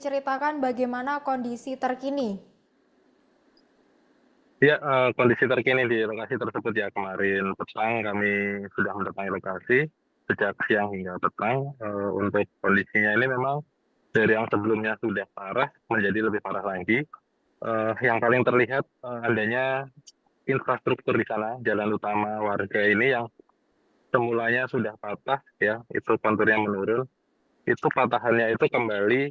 Ceritakan bagaimana kondisi terkini. Ya, kondisi terkini di lokasi tersebut ya kemarin petang kami sudah mendatangi lokasi sejak siang hingga petang. Untuk kondisinya ini memang dari yang sebelumnya sudah parah menjadi lebih parah lagi. Yang paling terlihat adanya infrastruktur di sana, jalan utama warga ini yang semulanya sudah patah ya, itu konturnya menurun. Itu patahannya itu kembali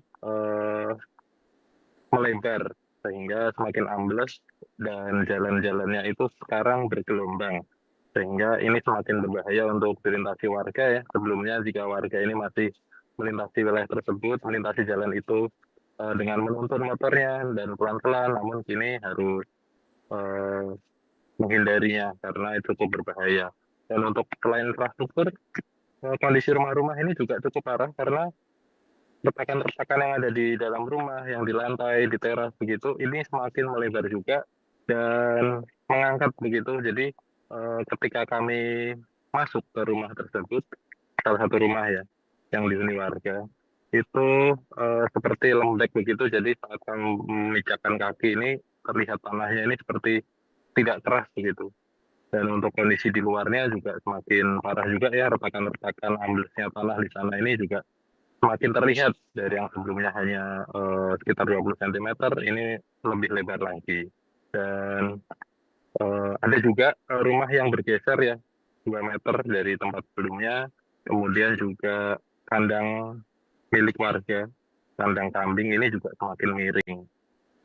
melebar sehingga semakin ambles dan jalan-jalannya itu sekarang bergelombang sehingga ini semakin berbahaya untuk dilintasi warga ya. Sebelumnya jika warga ini masih melintasi wilayah tersebut, melintasi jalan itu dengan menuntun motornya dan pelan-pelan, namun kini harus eh, menghindarinya karena itu cukup berbahaya. Dan untuk selain infrastruktur, kondisi rumah-rumah ini juga cukup parah karena retakan-retakan yang ada di dalam rumah, yang di lantai, di teras begitu, ini semakin melebar juga dan mengangkat begitu. Jadi ketika kami masuk ke rumah tersebut, salah satu rumah ya, yang dihuni warga, itu seperti lembek begitu. Jadi saat kami memijakkan kaki ini, terlihat tanahnya ini seperti tidak keras begitu. Dan untuk kondisi di luarnya juga semakin parah juga ya, retakan-retakan amblesnya tanah di sana ini juga semakin terlihat dari yang sebelumnya hanya sekitar 20 cm, ini lebih lebar lagi. Dan ada juga rumah yang bergeser ya, 2 meter dari tempat sebelumnya. Kemudian juga kandang milik warga, kandang kambing ini juga semakin miring.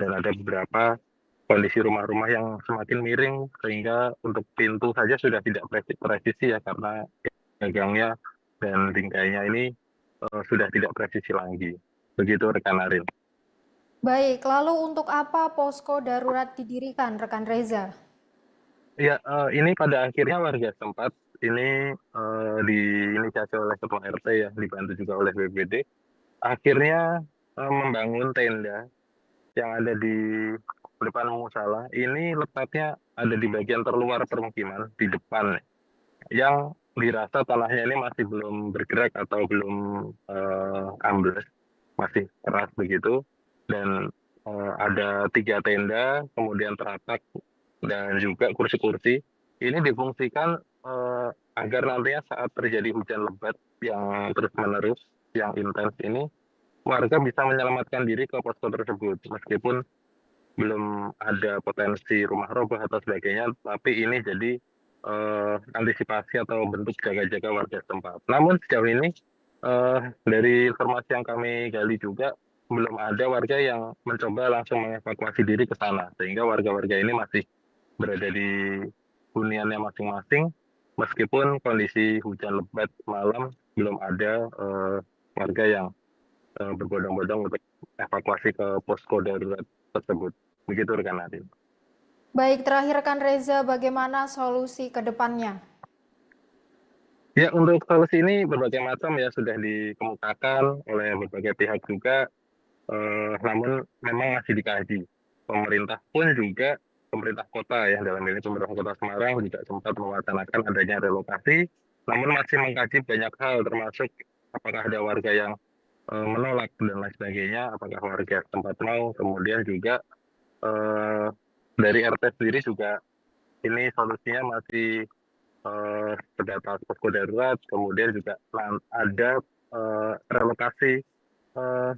Dan ada beberapa kondisi rumah-rumah yang semakin miring, sehingga untuk pintu saja sudah tidak presisi ya, karena gagangnya dan bingkainya ini sudah tidak presisi lagi. Begitu rekan Arin. Baik, lalu untuk apa posko darurat didirikan, rekan Reza? Ya, ini pada akhirnya warga setempat ini diinisiasi oleh Ketua RT ya, dibantu juga oleh BPD. Akhirnya membangun tenda yang ada di depan musola. Ini letaknya ada di bagian terluar permukiman, di depan, yang dirasa tanahnya ini masih belum bergerak atau belum ambles, masih keras begitu. Dan ada 3 tenda, kemudian teratak dan juga kursi-kursi. Ini difungsikan agar nantinya saat terjadi hujan lebat yang terus-menerus, yang intens ini, warga bisa menyelamatkan diri ke posko tersebut. Meskipun belum ada potensi rumah roboh atau sebagainya, tapi ini jadi antisipasi atau bentuk jaga-jaga warga setempat. Namun sejauh ini dari informasi yang kami gali juga belum ada warga yang mencoba langsung mengevakuasi diri ke sana, sehingga warga-warga ini masih berada di huniannya masing-masing, meskipun kondisi hujan lebat malam belum ada warga yang berbondong-bondong untuk evakuasi ke posko darurat tersebut. Begitu rekan Adin. Baik, terakhir rekan Reza, bagaimana solusi ke depannya? Ya, untuk solusi ini berbagai macam ya sudah dikemukakan oleh berbagai pihak juga, namun memang masih dikaji. Pemerintah pun juga, pemerintah kota ya, dalam ini pemerintah kota Semarang juga sempat mewacanakan adanya relokasi, namun masih mengkaji banyak hal, termasuk apakah ada warga yang menolak dan lain sebagainya, apakah warga tempat mau, kemudian juga eh, dari RT sendiri juga ini solusinya masih sebatas posko darurat, kemudian juga ada relokasi eh,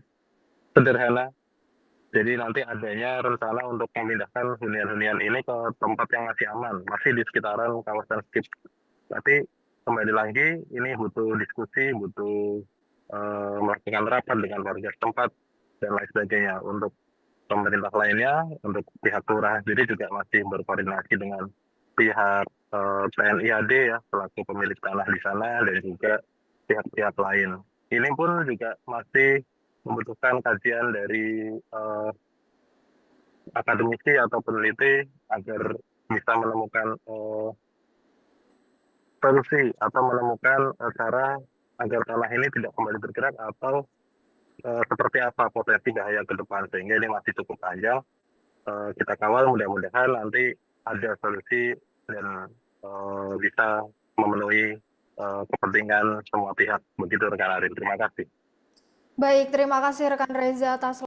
sederhana. Jadi nanti adanya rencana untuk memindahkan hunian-hunian ini ke tempat yang masih aman, masih di sekitaran kawasan skip. Tapi kembali lagi, ini butuh diskusi, butuh melakukan rapat dengan warga setempat dan lain sebagainya. Untuk pemerintah lainnya, untuk pihak kelurahan sendiri juga masih berkoordinasi dengan pihak TNI AD ya, selaku pemilik tanah di sana, dan juga pihak-pihak lain. Ini pun juga masih membutuhkan kajian dari akademisi atau peneliti agar bisa menemukan solusi atau menemukan cara agar tanah ini tidak kembali bergerak, atau seperti apa potensi bahaya ke depan, sehingga ini masih cukup panjang. Kita kawal, mudah-mudahan nanti ada solusi dan bisa memenuhi kepentingan semua pihak. Begitu rekan Arin, terima kasih. Baik, terima kasih rekan Reza atas